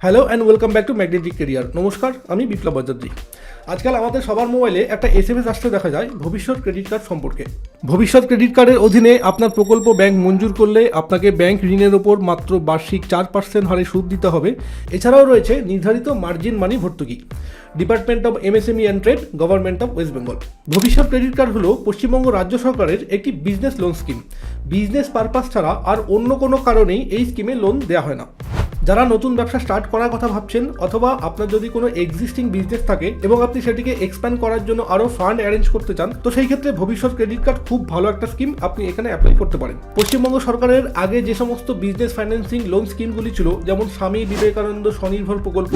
Hello and welcome back to magnetic career. নমস্কার, আমি বিপ্লব বজ্রজি। আজকাল আমাদের সবার মোবাইলে একটা SMS আসতে দেখা যায় ভবিষ্যৎ ক্রেডিট কার্ড সম্পর্কে। ভবিষ্যৎ ক্রেডিট কার্ডের অধীনে আপনার প্রকল্প ব্যাংক মঞ্জুর করলে আপনাকে ব্যাংক ঋণের ওপর মাত্র বার্ষিক 4% হারে সুদ দিতে হবে। এছাড়াও রয়েছে নির্ধারিত মার্জিন মানি ভর্তুকি। Department of MSME and trade, government of West Bengal. ভবিষ্যৎ ক্রেডিট কার্ড হলো পশ্চিমবঙ্গ রাজ্য সরকারের একটি business loan scheme. Business purpose ছাড়া আর অন্য কোনো কারণেই এই স্কিমে লোন দেওয়া হয় না। যারা নতুন ব্যবসা স্টার্ট করার কথা ভাবছেন, অথবা আপনার যদি কোনো এক্সিস্টিং বিজনেস থাকে এবং আপনি সেটিকে এক্সপ্যান্ড করার জন্য আরও ফান্ড অ্যারেঞ্জ করতে চান, তো সেই ক্ষেত্রে ভবিষ্যৎ ক্রেডিট কার্ড খুব ভালো একটা স্কিম, আপনি এখানে অ্যাপ্লাই করতে পারেন। পশ্চিমবঙ্গ সরকারের আগে যে সমস্ত বিজনেস ফাইন্যান্সিং লোন স্কিমগুলি ছিল, যেমন স্বামী বিবেকানন্দ স্বনির্ভর প্রকল্প,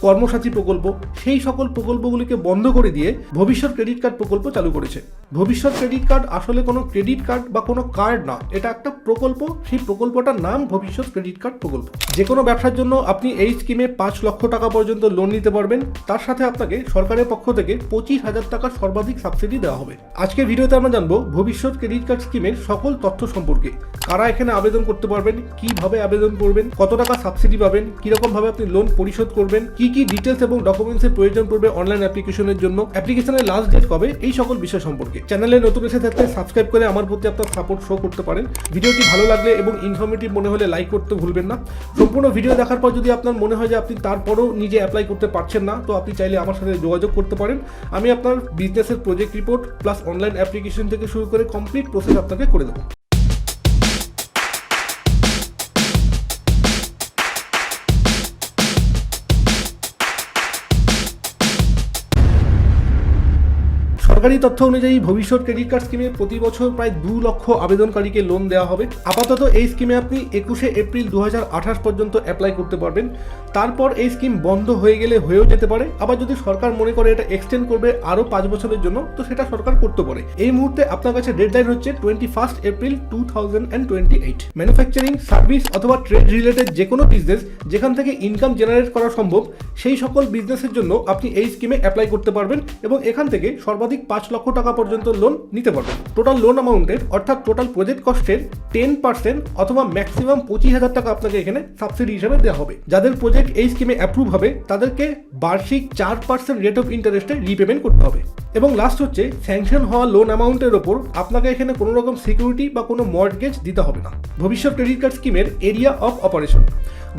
কর্মসাথী প্রকল্প, সেই সকল প্রকল্পগুলিকে বন্ধ করে দিয়ে ভবিষ্যৎ ক্রেডিট কার্ড প্রকল্প চালু করেছে। ভবিষ্যৎ ক্রেডিট কার্ড আসলে কোনো ক্রেডিট কার্ড বা কোনো কার্ড না, এটা একটা প্রকল্প। সেই প্রকল্পটার নাম ভবিষ্যৎ ক্রেডিট কার্ড প্রকল্প। যে কোনো ব্যবসার জন্য আপনি এই স্কিমে 5 লক্ষ টাকা পর্যন্ত লোন নিতে পারবেন। তার সাথে আপনাকে সরকারের পক্ষ থেকে 25,000 টাকার সর্বাধিক সাবসিডি দেওয়া হবে। আজকের ভিডিওতে আমরা জানবো ভবিষ্যৎ ক্রেডিট কার্ড স্কিমের সকল তথ্য সম্পর্কে। কারা এখানে আবেদন করতে পারবেন, কিভাবে আবেদন করবেন, কত টাকা সাবসিডি পাবেন, কিরকম ভাবে আপনি লোন পরিশোধ করবেন, কি কি ডিটেলস এবং ডকুমেন্টসের প্রয়োজন পড়বে অনলাইন অ্যাপ্লিকেশনের জন্য, অ্যাপ্লিকেশনের লাস্ট ডেট কবে, এই সকল বিষয় সম্পর্কে। চ্যানেলে নতুন এসে থাকলে সাবস্ক্রাইব করে আমার প্রতি আপনার সাপোর্ট শো করতে পারেন। ভিডিওটি ভালো লাগলে এবং ইনফরমেটিভ মনে হলে লাইক করতে ভুলবেন না। সম্পূর্ণ ভিডিও দেখার পর যদি আপনার মনে হয় যে আপনি তারপরও নিজে অ্যাপ্লাই করতে পারছেন না, তো আপনি চাইলে আমার সাথে যোগাযোগ করতে পারেন। আমি আপনার বিজনেসের project report plus online application থেকে শুরু করে কমপ্লিট প্রসেস আপনাকে করে দেবো। সরকারি তথ্য অনুযায়ী ভবিষ্যৎ ক্রেডিট কার্ড স্কিমে প্রতি বছর প্রায় 2 লক্ষ আবেদনকারীকে লোন দেওয়া হবে। আপাতত এই স্কিমে আপনি 21শে এপ্রিল 2028 পর্যন্ত অ্যাপ্লাই করতে পারবেন। তারপর এই স্কিম বন্ধ হয়ে গেলে হয়েও যেতে পারে। আবার যদি সরকার মনে করে এটা এক্সটেন্ড করবে আরও 5 বছরের জন্য, তো সেটা সরকার করতে পারে। এই মুহূর্তে আপনার কাছে ডেডলাইন হচ্ছে 21 এপ্রিল 2028। ম্যানুফ্যাকচারিং, সার্ভিস অথবা ট্রেড রিলেটেড যে কোনো বিজনেস যেখান থেকে ইনকাম জেনারেট করা সম্ভব, সেই সকল বিজনেসের জন্য আপনি এই স্কিমে অ্যাপ্লাই করতে পারবেন এবং এখান থেকে সর্বাধিক 5 লক্ষ টাকা পর্যন্ত লোন নিতে পারবেন। টোটাল লোন অ্যামাউন্টের অর্থাৎ টোটাল প্রজেক্ট কস্টের 10% অথবা ম্যাক্সিমাম 25,000 টাকা আপনাকে এখানে সাবসিডি হিসেবে দেওয়া হবে। যাদের প্রজেক্ট এই স্কিমে অ্যাপ্রুভ হবে তাদেরকে বার্ষিক 4% রেট অফ ইন্টারেস্টে রিপেমেন্ট করতে হবে। এবং লাস্ট হচ্ছে, স্যাংশন হওয়া লোন অ্যামাউন্টের ওপর আপনাকে এখানে কোনো রকম সিকিউরিটি বা কোনো মর্টগেজ দিতে হবে না। ভবিষ্যৎ ক্রেডিট কার্ড স্কিমের এরিয়া অফ অপারেশন,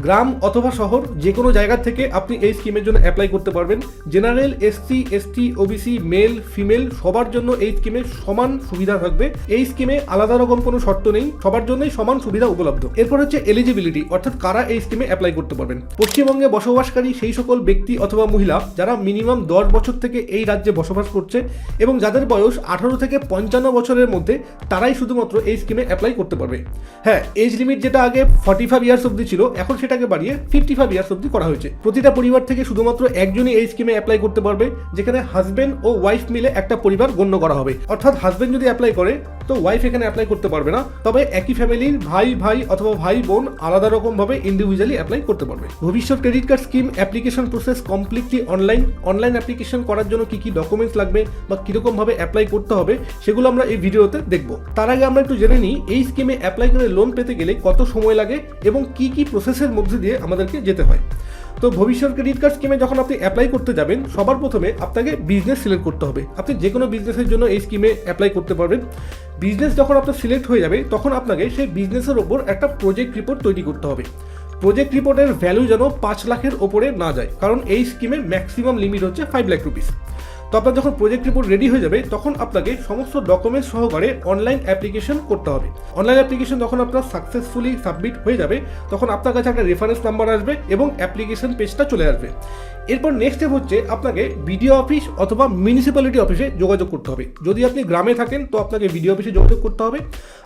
গ্রাম অথবা শহর যে কোনো জায়গা থেকে আপনি এই স্কিমের জন্য অ্যাপ্লাই করতে পারবেন। General, SC, ST, OBC, male, female সবার জন্য এই স্কিমে সমান সুবিধা থাকবে। এই স্কিমে আলাদা রকম কোনো শর্ত নেই, সবার জন্যই সমান সুবিধা উপলব্ধ। এরপর হচ্ছে এলিজিবিলিটি, অর্থাৎ কারা এই স্কিমে অ্যাপ্লাই করতে পারবেন। পশ্চিমবঙ্গে বসবাসকারী সেই সকল ব্যক্তি অথবা মহিলা যারা মিনিমাম 10 বছর থেকে এই রাজ্যে বসবাস করছে এবং যাদের বয়স 18 থেকে 55 বছরের মধ্যে, তারাই শুধুমাত্র এই স্কিমে অ্যাপ্লাই করতে পারবে। হ্যাঁ, এজ লিমিট যেটা আগে 45 ইয়ার্স অবধি ছিল, এখন সেটাকে বাড়িয়ে 55 ইয়ার্স অবধি করা হয়েছে। প্রতিটা পরিবার থেকে শুধুমাত্র একজনই এই স্কিমে অ্যাপ্লাই করতে পারবে, যেখানে হাজবেন্ড ও ওয়াইফ মিলে একটা পরিবার গণ্য করা হবে। অর্থাৎ হাজবেন্ড যদি অ্যাপ্লাই করে তো ওয়াইফ এখানে অ্যাপ্লাই করতে পারবে না, তবে একই ফ্যামিলির ভাই ভাই অথবা ভাই বোন আলাদা রকম ভাবে ইন্ডিভিজুয়ালি অ্যাপ্লাই করতে পারবে। ভবিষ্যৎ credit card scheme application process completely online. Online application করার জন্য কি কি ডকুমেন্টস লাগবে বা কিরকম ভাবে অ্যাপ্লাই করতে হবে সেগুলো আমরা এই ভিডিওতে দেখব। তার আগে আমরা একটু জেনে নিই এই স্কিমে অ্যাপ্লাই করে লোন পেতে গেলে কত সময় লাগে এবং কি কি প্রসেসের মধ্যে দিয়ে আমাদেরকে যেতে হয়। তো ভবিষ্যৎ ক্রেডিট কার্ড স্কিমে যখন আপনি অ্যাপ্লাই করতে যাবেন, সবার প্রথমে আপনাকে বিজনেস সিলেক্ট করতে হবে। আপনি যে কোনো বিজনেসের জন্য এই স্কিমে অ্যাপ্লাই করতে পারবেন। বিজনেস যখন আপনার সিলেক্ট হয়ে যাবে, তখন আপনাকে সেই বিজনেসের ওপর একটা প্রজেক্ট রিপোর্ট তৈরি করতে হবে। প্রজেক্ট রিপোর্টের ভ্যালু যেন 5 লাখের ওপরে না যায়, কারণ এই স্কিমের ম্যাক্সিমাম লিমিট হচ্ছে 5 লাখ রুপিস। তো আপনার যখন প্রজেক্ট রিপোর্ট রেডি হয়ে যাবে, তখন আপনাকে সমস্ত ডকুমেন্টস সহকারে অনলাইন অ্যাপ্লিকেশন করতে হবে। অনলাইন অ্যাপ্লিকেশন যখন আপনার সাকসেসফুলি সাবমিট হয়ে যাবে, তখন আপনার কাছে একটা রেফারেন্স নাম্বার আসবে এবং অ্যাপ্লিকেশন পেজটা চলে আসবে। এরপর নেক্সট স্টেপ হচ্ছে আপনাকে বিডিও অফিস অথবা মিউনিসিপ্যালিটি অফিসে যোগাযোগ করতে হবে। যদি আপনি গ্রামে থাকেন তো আপনাকে বিডিও অফিসে যোগাযোগ করতে হবে,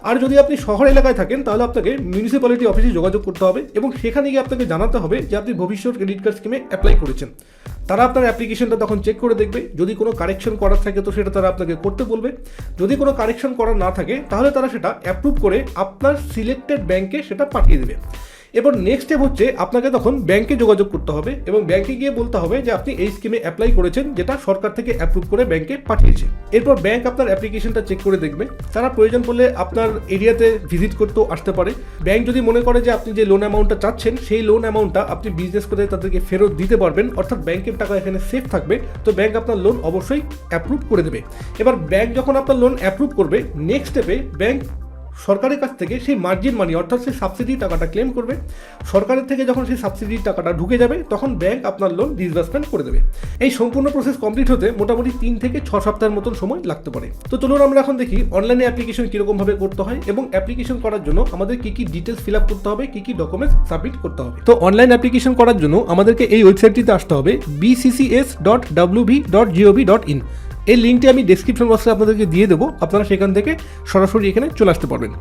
আর যদি আপনি শহর এলাকায় থাকেন তাহলে আপনাকে মিউনিসিপ্যালিটি অফিসে যোগাযোগ করতে হবে এবং সেখানে গিয়ে আপনাকে জানাতে হবে যে আপনি ভবিষ্যৎ ক্রেডিট কার্ড স্কিমে অ্যাপ্লাই করেছেন। তারা আপনার অ্যাপ্লিকেশনটা তখন চেক করে দেখবে। যদি কোনো কারেকশন করার থাকে তো সেটা তারা আপনাকে করতে বলবে। যদি কোনো কারেকশন করার না থাকে তাহলে তারা সেটা অ্যাপ্রুভ করে আপনার সিলেক্টেড ব্যাংকে সেটা পাঠিয়ে দেবে। এবার নেক্সট স্টেপ হচ্ছে আপনাকে তখন ব্যাংকে যোগাযোগ করতে হবে এবং ব্যাংকে গিয়ে বলতে হবে যে আপনি এই স্কিমে অ্যাপ্লাই করেছেন, যেটা সরকার থেকে অ্যাপ্রুভ করে ব্যাংকে পাঠিয়েছে। এরপর ব্যাংক আপনার অ্যাপ্লিকেশনটা চেক করে দেখবে, তারা প্রয়োজন পড়লে আপনার এরিয়াতে ভিজিট করতেও আসতে পারে। ব্যাংক যদি মনে করে যে আপনি যে লোন অ্যামাউন্টটা চাচ্ছেন সেই লোন অ্যামাউন্টটা আপনি বিজনেস করে তাদেরকে ফেরত দিতে পারবেন, অর্থাৎ ব্যাংকের টাকা এখানে সেফ থাকবে, তো ব্যাংক আপনার লোন অবশ্যই অ্যাপ্রুভ করে দেবে। এবার ব্যাংক যখন আপনার লোন অ্যাপ্রুভ করবে, নেক্সট স্টেপে ব্যাংক সরকারের কাছ থেকে সেই মার্জিন মানি অর্থাৎ সেই সাবসিডি টাকাটা ক্লেম করবে। সরকারের থেকে যখন সেই সাবসিডির টাকাটা ঢুকে যাবে তখন ব্যাংক আপনার লোন ডিসবার্সমেন্ট করে দেবে। এই সম্পূর্ণ প্রসেস কমপ্লিট হতে মোটামুটি 3 থেকে 6 সপ্তাহের মতন সময় লাগতে পারে। তো চলুন আমরা এখন দেখি অনলাইনে অ্যাপ্লিকেশন কীরকমভাবে করতে হয় এবং অ্যাপ্লিকেশন করার জন্য আমাদের কী কী ডিটেলস ফিল আপ করতে হবে, কী কী ডকুমেন্টস সাবমিট করতে হবে। তো অনলাইন অ্যাপ্লিকেশন করার জন্য আমাদেরকে এই ওয়েবসাইটটিতে আসতে হবে bccs.wb.gov.in। এই লিঙ্কটি আমি ডেসক্রিপশন বক্সে আপনাদেরকে দিয়ে দেবো, আপনারা সেখান থেকে সরাসরি এখানে চলে আসতে পারবেন।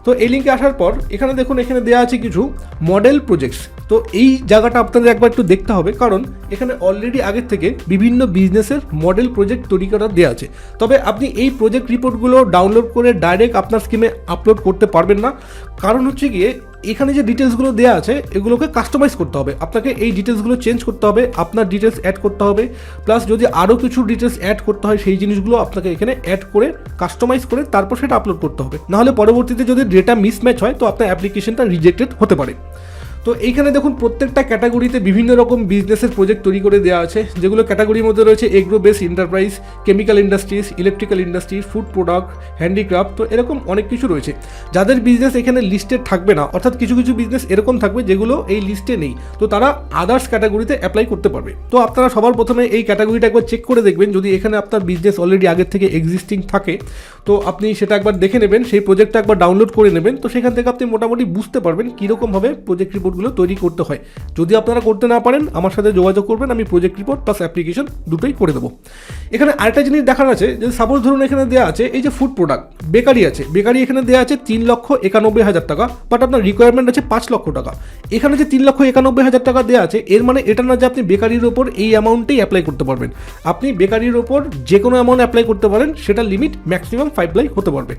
তো এই লিঙ্কে আসার পর এখানে দেখুন, এখানে দেওয়া আছে কিছু মডেল প্রজেক্টস। তো এই জায়গাটা আপনাদের একবার একটু দেখতে হবে, কারণ এখানে অলরেডি আগের থেকে বিভিন্ন বিজনেসের মডেল প্রজেক্ট তৈরি করা দেওয়া আছে। তবে আপনি এই প্রজেক্ট রিপোর্টগুলো ডাউনলোড করে ডাইরেক্ট আপনার স্কিমে আপলোড করতে পারবেন না, কারণ হচ্ছে গিয়ে এখানে যে ডিটেলসগুলো দেওয়া আছে এগুলোকে কাস্টমাইজ করতে হবে। আপনাকে এই ডিটেলসগুলো চেঞ্জ করতে হবে, আপনার ডিটেলস অ্যাড করতে হবে, প্লাস যদি আরও কিছু ডিটেলস অ্যাড করতে হয় সেই জিনিসগুলো আপনাকে এখানে অ্যাড করে কাস্টমাইজ করে তারপর সেটা আপলোড করতে হবে। নাহলে পরবর্তীতে যদি ডেটা মিসম্যাচ হয় তো আপনার অ্যাপ্লিকেশনটা রিজেক্টেড হতে পারে। তো এইখানে দেখুন প্রত্যেকটা ক্যাটাগরিতে বিভিন্ন রকম বিজনেসের প্রজেক্ট তৈরি করে দেওয়া আছে, যেগুলো ক্যাটাগরির মধ্যে রয়েছে agro base enterprise, chemical industries, electrical industries, food product, handicraft. তো এরকম অনেক কিছু রয়েছে। যাদের বিজনেস এখানে লিস্টেড থাকবে না, অর্থাৎ কিছু কিছু বিজনেস এরকম থাকবে যেগুলো এই লিস্টে নেই, তো তারা আদার্স ক্যাটাগরিতে অ্যাপ্লাই করতে পারবে। তো আপনারা সবার প্রথমে এই ক্যাটাগরিটা একবার চেক করে দেখবেন, যদি এখানে আপনার বিজনেস অলরেডি আগের থেকে এক্সিস্টিং থাকে তো আপনি সেটা একবার দেখে নেবেন, সেই প্রজেক্টটা একবার ডাউনলোড করে নেবেন। তো সেখান থেকে আপনি মোটামুটি বুঝতে পারবেন কীরকমভাবে প্রজেক্ট রিপোর্টগুলো তৈরি করতে হয়। যদি আপনারা করতে না পারেন আমার সাথে যোগাযোগ করবেন, আমি প্রজেক্ট রিপোর্ট প্লাস অ্যাপ্লিকেশন দুটোই করে দেবো। এখানে আরেকটা জিনিস দেখার আছে যে সাপোজ ধরুন এখানে দেওয়া আছে এই যে ফুড প্রোডাক্ট, বেকারি আছে, বেকারি এখানে দেওয়া আছে 3,91,000 টাকা, বাট আপনার রিকোয়ারমেন্ট আছে 5 লক্ষ টাকা। এখানে যে 3,91,000 টাকা দেওয়া আছে এর মানে এটা না যে আপনি বেকারির ওপর এই অ্যামাউন্টেই অ্যাপ্লাই করতে পারবেন। আপনি বেকারির ওপর যে কোনো অ্যামাউন্ট অ্যাপ্লাই করতে পারেন, সেটা লিমিট ম্যাক্সিমাম 5 লাখ হতে পারবে।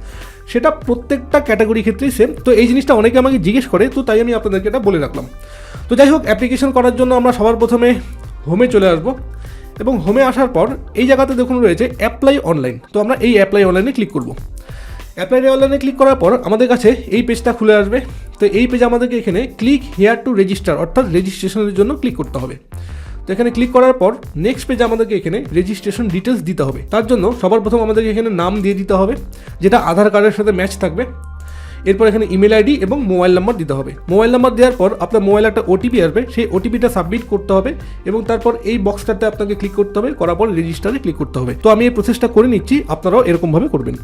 সেটা প্রত্যেকটা ক্যাটাগরি ক্ষেত্রেই সেম। তো এই জিনিসটা অনেকে আমাকে জিজ্ঞেস করে, তো তাই আমি আপনাদেরকে এটা বলে রাখলাম। তো যাই হোক, অ্যাপ্লিকেশন করার জন্য আমরা সবার প্রথমে হোমে চলে আসবো এবং হোমে আসার পর এই জায়গাতে দেখুন রয়েছে অ্যাপ্লাই অনলাইন। তো আমরা এই অ্যাপ্লাই অনলাইনে ক্লিক করব। অ্যাপ্লাই অনলাইনে ক্লিক করার পর আমাদের কাছে এই পেজটা খুলে আসবে। তো এই পেজে আমাদেরকে এখানে ক্লিক হিয়ার টু রেজিস্টার অর্থাৎ রেজিস্ট্রেশনের জন্য ক্লিক করতে হবে। তো এখানে ক্লিক করার পর নেক্সট পেজে আমাদেরকে এখানে রেজিস্ট্রেশন ডিটেলস দিতে হবে। তার জন্য সবার প্রথম আমাদেরকে এখানে নাম দিয়ে দিতে হবে, যেটা আধার কার্ডের সাথে ম্যাচ থাকবে। এরপর এখানে ইমেল আইডি এবং মোবাইল নাম্বার দিতে হবে। মোবাইল নাম্বার দেওয়ার পর আপনার মোবাইলে একটা ওটিপি আসবে, সেই ওটিপিটা সাবমিট করতে হবে এবং তারপর এই বক্সটাতে আপনাকে ক্লিক করতে হবে, করার পর রেজিস্টারে ক্লিক করতে হবে। তো আমি এই প্রসেসটা করে নিচ্ছি, আপনারাও এরকমভাবে করবেন।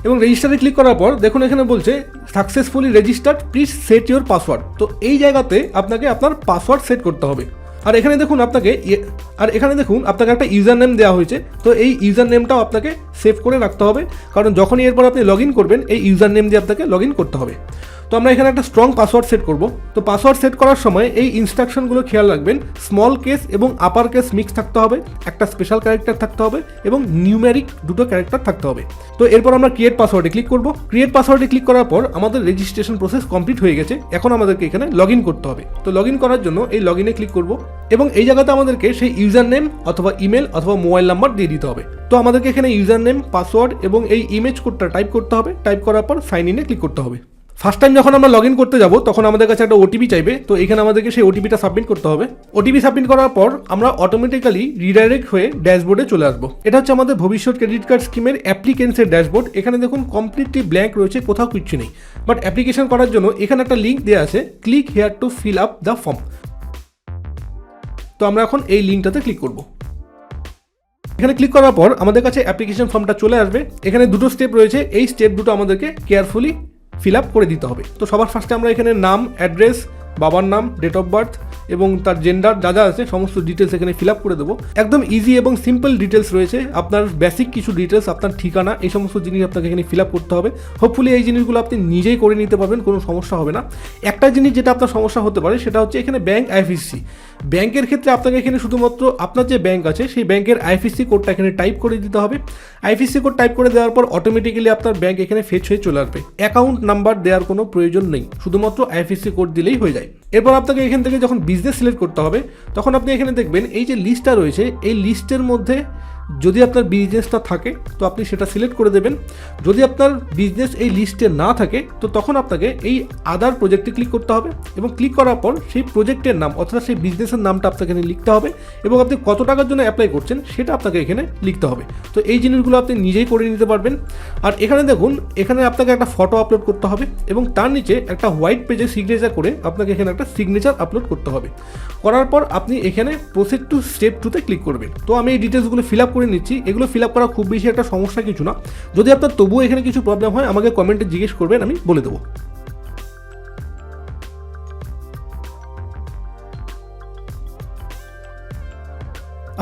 এবং রেজিস্টারে ক্লিক করার পর দেখুন এখানে বলছে successfully registered, please set your password. তো এই জায়গাতে আপনাকে আপনার পাসওয়ার্ড সেট করতে হবে। আর এখানে দেখুন আপনাকে একটা ইউজার নেম দেওয়া হয়েছে। তো এই ইউজার নেমটাও আপনাকে সেভ করে রাখতে হবে, কারণ যখনই এরপর আপনি লগ ইন করবেন এই ইউজার নেম দিয়ে আপনাকে লগ ইন করতে হবে। তো আমরা এখানে একটা স্ট্রং পাসওয়ার্ড সেট করব। তো পাসওয়ার্ড সেট করার সময় এই ইনস্ট্রাকশনগুলো খেয়াল রাখবেন, স্মল কেস এবং আপার কেস মিক্স থাকতে হবে, একটা স্পেশাল ক্যারেক্টার থাকতে হবে এবং নিউমেরিক দুটো ক্যারেক্টার থাকতে হবে। তো এরপর আমরা ক্রিয়েট পাসওয়ার্ডে ক্লিক করব। ক্রিয়েট পাসওয়ার্ডে ক্লিক করার পর আমাদের রেজিস্ট্রেশন প্রসেস কমপ্লিট হয়ে গেছে। এখন আমাদেরকে এখানে লগ ইন করতে হবে। তো লগ ইন করার জন্য এই লগ ইনে ক্লিক করব এবং এই জায়গাতে আমাদেরকে সেই ইউজার নেম অথবা ইমেল অথবা মোবাইল নাম্বার দিয়ে দিতে হবে। তো আমাদেরকে এখানে ইউজার নেম, পাসওয়ার্ড এবং এই ইমেজ কোডটা টাইপ করতে হবে। টাইপ করার পর সাইন ইনে ক্লিক করতে হবে। ফার্স্ট টাইম যখন আমরা লগ ইন করতে যাব তখন আমাদের কাছে একটা ওটিপি চাইবে। তো এখানে আমাদেরকে সেই ওটিপিটা সাবমিট করতে হবে। ওটিপি সাবমিট করার পর আমরা অটোমেটিক্যালি রিডাইরেক্ট হয়ে ড্যাশবোর্ডে চলে আসবো। এটা হচ্ছে আমাদের ভবিষ্যৎ ক্রেডিট কার্ড স্কিমের অ্যাপ্লিকেন্টসের ড্যাশবোর্ড। এখানে দেখুন কমপ্লিটলি ব্ল্যাঙ্ক রয়েছে, কোথাও কিছু নেই। বাট অ্যাপ্লিকেশন করার জন্য এখানে একটা লিঙ্ক দেওয়া আছে, click here two fill up the form. তো আমরা এখন এই লিঙ্কটাতে ক্লিক করব। এখানে ক্লিক করার পর আমাদের কাছে অ্যাপ্লিকেশন ফর্মটা চলে আসবে। এখানে দুটো স্টেপ রয়েছে, এই স্টেপ দুটো আমাদেরকে কেয়ারফুলি ফিল আপ করে দিতে হবে। তো সবার ফার্স্টে আমরা এখানে নাম, অ্যাড্রেস, বাবার নাম, ডেট অফ বার্থ এবং তার জেন্ডার যা যা আছে সমস্ত ডিটেলস এখানে ফিল আপ করে দেবো। একদম ইজি এবং সিম্পল ডিটেলস রয়েছে, আপনার বেসিক কিছু ডিটেলস, আপনার ঠিকানা, এই সমস্ত জিনিস আপনাকে এখানে ফিল আপ করতে হবে। হোপফুলি এই জিনিসগুলো আপনি নিজেই করে নিতে পারবেন, কোনো সমস্যা হবে না। একটা জিনিস যেটা আপনার সমস্যা হতে পারে সেটা হচ্ছে এখানে ব্যাঙ্ক আইএফএসসি। ব্যাংকের ক্ষেত্রে আপনাকে এখানে শুধুমাত্র আপনার যে ব্যাংক আছে সেই ব্যাংকের আইএফএসসি কোডটা এখানে টাইপ করে দিতে হবে। আইএফএসসি কোড টাইপ করে দেওয়ার পর অটোমেটিক্যালি আপনার ব্যাংক এখানে ফেচ হয়ে চলে আসবে। অ্যাকাউন্ট নাম্বার দেওয়ার কোনো প্রয়োজন নেই, শুধুমাত্র আইএফএসসি কোড দিলেই হয়ে যায়। এরপর আপনাকে এখান থেকে যখন বিজনেস সিলেক্ট করতে হবে তখন আপনি এখানে দেখবেন এই যে লিস্টটা রয়েছে, এই লিস্টের মধ্যে যদি আপনার বিজনেসটা থাকে তো আপনি সেটা সিলেক্ট করে দেবেন। যদি আপনার বিজনেস এই লিস্টে না থাকে তো তখন আপনাকে এই আদার প্রজেক্টে ক্লিক করতে হবে এবং ক্লিক করার পর সেই প্রজেক্টের নাম অর্থাৎ সেই বিজনেসের নামটা আপনাকে এখানে লিখতে হবে এবং আপনি কত টাকার জন্য অ্যাপ্লাই করছেন সেটা আপনাকে এখানে লিখতে হবে। তো এই জিনিসগুলো আপনি নিজেই করে নিতে পারবেন। আর এখানে দেখুন, এখানে আপনাকে একটা ফটো আপলোড করতে হবে এবং তার নিচে একটা হোয়াইট পেজে সিগনেচার করে আপনাকে এখানে একটা সিগনেচার আপলোড করতে হবে। করার পর আপনি এখানে প্রসিড টু স্টেপ 2তে ক্লিক করবেন। তো আমি এই ডিটেলসগুলো ফিল আপ করে নিচ্ছি। এগুলো ফিল আপ করা খুব বেশি একটা সমস্যা কিছু না। যদি আপনার তবুও এখানে কিছু প্রবলেম হয় আমাকে কমেন্টে জিজ্ঞেস করবেন, আমি বলে দেবো।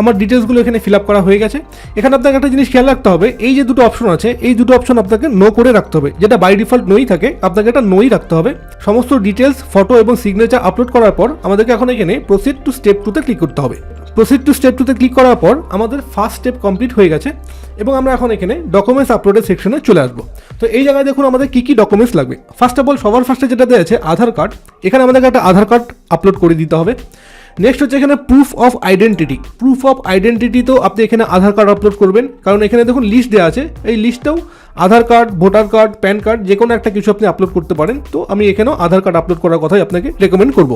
আমার ডিটেলসগুলো এখানে ফিল আপ করা হয়ে গেছে। এখানে আপনাকে একটা জিনিস খেয়াল রাখতে হবে, এই যে দুটো অপশন আছে এই দুটো অপশন আপনাকে নো করে রাখতে হবে, যেটা বাই ডিফল্ট নোই থাকে, আপনাকে এটা নোই রাখতে হবে। সমস্ত ডিটেলস, ফটো এবং সিগনেচার আপলোড করার পর আমাদেরকে এখন এখানে প্রসিড টু স্টেপ 2তে ক্লিক করতে হবে। প্রসিড টু স্টেপ 2তে ক্লিক করার পর আমাদের ফার্স্ট স্টেপ কমপ্লিট হয়ে গেছে এবং আমরা এখন এখানে ডকুমেন্টস আপলোডের সেকশনে চলে আসবো। তো এই জায়গায় দেখুন আমাদের কী কী ডকুমেন্টস লাগবে। ফার্স্ট অফ অল সবার ফার্স্টে যেটা দেওয়া আছে আধার কার্ড, এখানে আমাদেরকে একটা আধার কার্ড আপলোড করে দিতে হবে। নেক্সট হচ্ছে এখানে proof of identity. Proof of identity তো আপনি এখানে আধার কার্ড আপলোড করবেন, কারণ এখানে দেখুন লিস্ট দেওয়া আছে, এই লিস্টেও Aadhaar card, voter card, PAN card যে কোনো একটা কিছু আপনি আপলোড করতে পারেন। তো আমি এখানেও আধার কার্ড আপলোড করার কথাই আপনাকে রেকমেন্ড করব।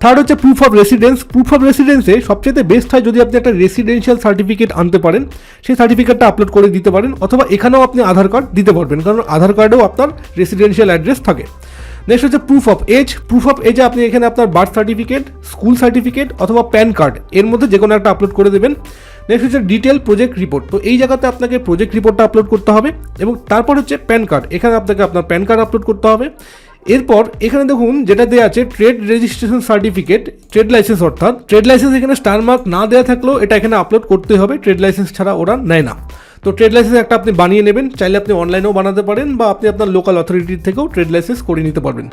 থার্ড হচ্ছে proof of residence. Proof of রেসিডেন্সে সবচেয়ে বেস্ট হয় যদি আপনি একটা রেসিডেন্সিয়াল সার্টিফিকেট আনতে পারেন, সেই সার্টিফিকেটটা আপলোড করে দিতে পারেন, অথবা এখানেও আপনি আধার কার্ড দিতে পারবেন, কারণ আধার কার্ডেও আপনার রেসিডেন্সিয়াল অ্যাড্রেস থাকে। নেক্সট হচ্ছে proof of age. Proof of এজে আপনি এখানে আপনার বার্থ সার্টিফিকেট, স্কুল সার্টিফিকেট অথবা প্যান কার্ড এর মধ্যে যে কোনো একটা আপলোড করে দেবেন। নেক্সট হচ্ছে ডিটেল প্রজেক্ট রিপোর্ট। তো এই জায়গাতে আপনাকে প্রজেক্ট রিপোর্টটা আপলোড করতে হবে এবং তারপর হচ্ছে প্যান কার্ড, এখানে আপনাকে আপনার প্যান কার্ড আপলোড করতে হবে। এরপর এখানে দেখুন যেটা দেওয়া আছে trade registration certificate, trade licence, অর্থাৎ ট্রেড লাইসেন্স এখানে স্টার মার্ক না দেওয়া থাকলেও এটা এখানে আপলোড করতে হবে, ট্রেড লাইসেন্স ছাড়া ওরা নেয় না। তো ট্রেড লাইসেন্স একটা আপনি বানিয়ে নেবেন, চাইলে আপনি অনলাইনেও বানাতে পারেন বা আপনি আপনার লোকাল অথরিটির থেকেও ট্রেড লাইসেন্স করে নিতে পারবেন।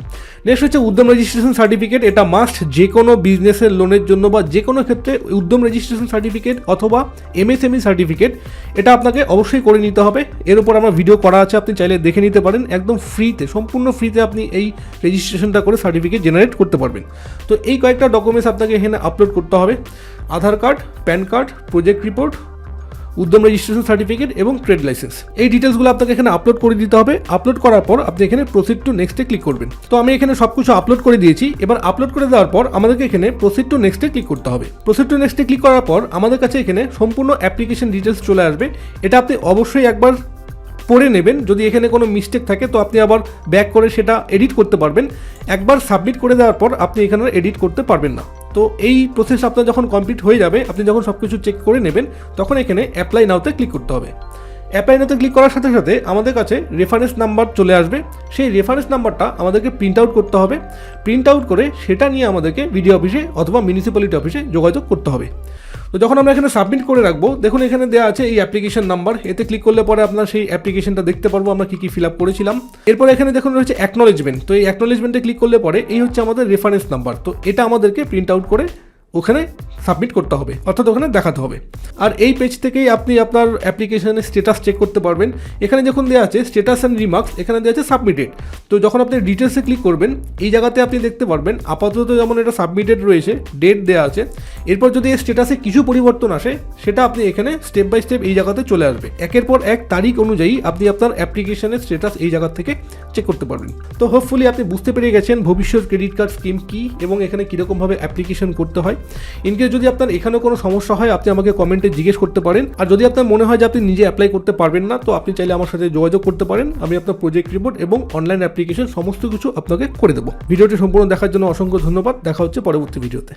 নেক্সট হচ্ছে উদ্যম রেজিস্ট্রেশন সার্টিফিকেট। এটা মাস্ট, যে কোনো বিজনেসের লোনের জন্য বা যে কোনো ক্ষেত্রে উদ্যম রেজিস্ট্রেশন সার্টিফিকেট অথবা এমএসএমই সার্টিফিকেট এটা আপনাকে অবশ্যই করে নিতে হবে। এর উপর আমার ভিডিও করা আছে, আপনি চাইলে দেখে নিতে পারেন। একদম ফ্রিতে, সম্পূর্ণ ফ্রিতে আপনি এই রেজিস্ট্রেশনটা করে সার্টিফিকেট জেনারেট করতে পারবেন। তো এই কয়েকটা ডকুমেন্টস আপনাকে এখানে আপলোড করতে হবে: Aadhaar card, PAN card, project report, Udyam registration certificate এবং ট্রেড লাইসেন্স। এই ডিটেলসগুলো আপনাকে এখানে আপলোড করে দিতে হবে। আপলোড করার পর আপনি এখানে প্রসিড টু নেক্সটে ক্লিক করবেন। তো আমি এখানে সব কিছু আপলোড করে দিয়েছি। এবার আপলোড করে দেওয়ার পর আমাদেরকে এখানে প্রসিড টু নেক্সটে ক্লিক করতে হবে। প্রসিড টু নেক্সটে ক্লিক করার পর আমাদের কাছে এখানে সম্পূর্ণ অ্যাপ্লিকেশন ডিটেলস চলে আসবে। এটা আপনি অবশ্যই একবার পড়ে নেবেন, যদি এখানে কোনো মিস্টেক থাকে তো আপনি আবার ব্যাক করে সেটা এডিট করতে পারবেন। একবার সাবমিট করে দেওয়ার পর আপনি এখানে এডিট করতে পারবেন না। তো এই প্রসেস আপনার যখন কমপ্লিট হয়ে যাবে, আপনি যখন সব কিছু চেক করে নেবেন তখন এখানে অ্যাপ্লাই নাওতে ক্লিক করতে হবে। অ্যাপ্লাই নাওতে ক্লিক করার সাথে সাথে আমাদের কাছে রেফারেন্স নাম্বার চলে আসবে। সেই রেফারেন্স নাম্বারটা আমাদেরকে প্রিন্ট আউট করতে হবে। প্রিন্ট আউট করে সেটা নিয়ে আমাদেরকে বিডিও অফিসে অথবা মিউনিসিপ্যালিটি অফিসে যোগাযোগ করতে হবে। তো যখন আমরা এখানে সাবমিট করে রাখবো, দেখুন এখানে দেওয়া আছে এই অ্যাপ্লিকেশন নাম্বার। এতে ক্লিক করলে পরে আপনার সেই অ্যাপ্লিকেশনটা দেখতে পারবো আমরা কী কী ফিল আপ করেছিলাম। এরপর এখানে দেখুন রয়েছে অ্যাকনোলেজমেন্ট। তো এই অ্যাকনোলেজমেন্টে ক্লিক করলে পরে এই হচ্ছে আমাদের রেফারেন্স নাম্বার। তো এটা আমাদেরকে প্রিন্ট আউট করে ওখানে সাবমিট করতে হবে, অর্থাৎ ওখানে দেখাতে হবে। আর এই পেজ থেকেই আপনি আপনার অ্যাপ্লিকেশনের স্ট্যাটাস চেক করতে পারবেন। এখানে যখন দেওয়া আছে স্ট্যাটাস অ্যান্ড রিমার্কস, এখানে দেওয়া আছে সাবমিটেড। তো যখন আপনি ডিটেলসে ক্লিক করবেন এই জায়গাতে আপনি দেখতে পারবেন আপাতত যেমন এটা সাবমিটেড রয়েছে, ডেট দেওয়া আছে। এরপর যদি এই স্ট্যাটাসে কিছু পরিবর্তন আসে সেটা আপনি এখানে স্টেপ বাই স্টেপ এই জায়গাতে চলে আসবে। একের পর এক তারিখ অনুযায়ী আপনি আপনার অ্যাপ্লিকেশনের স্ট্যাটাস এই জায়গা থেকে চেক করতে পারবেন। তো হোপফুলি আপনি বুঝতে পেরে গেছেন ভবিষ্যৎ ক্রেডিট কার্ড স্কিম কী এবং এখানে কীরকমভাবে অ্যাপ্লিকেশন করতে হয়। ইনকেস যদি আপনার এখানেও কোনো সমস্যা হয় আপনি আমাকে কমেন্টে জিজ্ঞেস করতে পারেন। আর যদি আপনার মনে হয় যে আপনি নিজে অ্যাপ্লাই করতে পারবেন না, তো আপনি চাইলে আমার সাথে যোগাযোগ করতে পারেন। আমি আপনার প্রজেক্ট রিপোর্ট এবং অনলাইন অ্যাপ্লিকেশন সমস্ত কিছু আপনাকে করে দেবো। ভিডিওটি সম্পূর্ণ দেখার জন্য অসংখ্য ধন্যবাদ। দেখা হচ্ছে পরবর্তী ভিডিওতে।